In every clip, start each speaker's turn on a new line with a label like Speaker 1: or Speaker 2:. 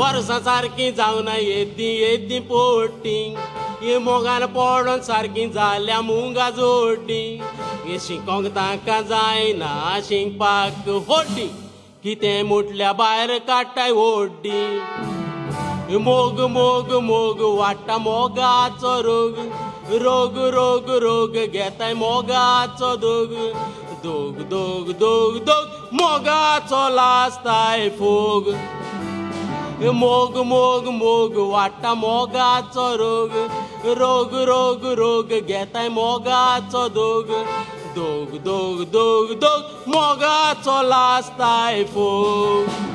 Speaker 1: वर्सां सारकी जावना येदी पोटी हे मोगान पडोन सारकी जाल्या मुंगा जोडी हे शिकोंक तांकां जायना शिंकपाक होड्डी कितें म्हटल्या भायर काडटाय ओड्डी मोग मोग मोग वाडटा मोगाचो रोग रोग रोग रोग घेताय मोगाचो दोग दोग दोग दोग दोग मोगाचो लासताय फोग मोग मोग मोग वाडटा मोगाचो रोग रोग रोग रोग घेताय मोगाचो दोग दोग दोग दोग दोग मोगाचो लासताय फोग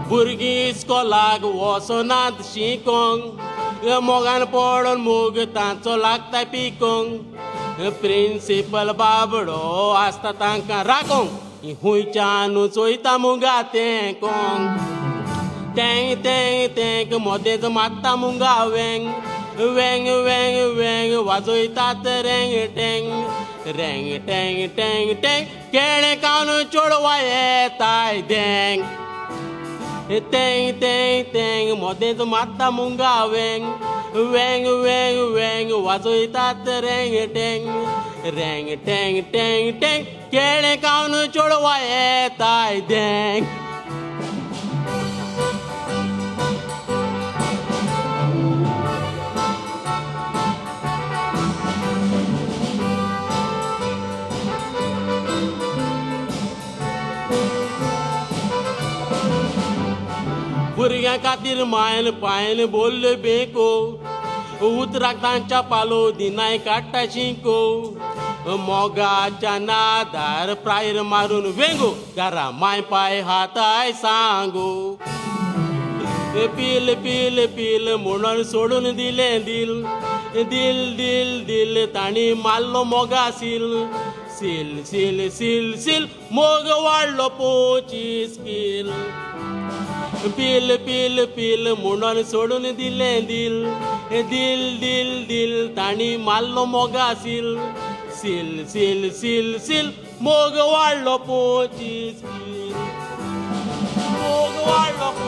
Speaker 1: भुरगीं इस्कोलाक वचनात शिकोंक मोगान पडोन मोग तांचो लागता पिकोंक प्रिंसिपल बाबडो आसता तांकां राखोंक हुंयच्यान चोयता मुगा तेंकोंक तेंग तेंग तेंग मोदेंच मारता मुगा वेंग वेंग वेंग वेंग वाजयतात रेंग टेंग रेंग टेंग टेंग टेंग केळें खावन चोडवां येताय देंग तेंग तेंग तेंग मोदेंच मारता मुंगा वेंग वेंग वेंग वेंग वाजयतात रेंग टेंग रेंग टेंग टेंग टेंग केळें खावन चोडवां येताय देंग भुरग्यां खातीर मायन पायन बोल्ल्यो बेको उतराक तांच्या पालो दिनाय काडटा शिंको मोगाच्या नादार प्रायर मारून वेंगो घरा माय पाय हाताय सांगो पील पील पील म्हणून सोडून दिलें दिल दिल दिल दिल ताणी मारलो Moga seal seal seal seal seal मोग वाडलो 25 किल पील पील पील म्हणून सोडून दिलें दिल दिल दिल दिल ताणी मारलो Moga seal seal seal seal seal मोग वाडलो 25 किल मोग वाडलो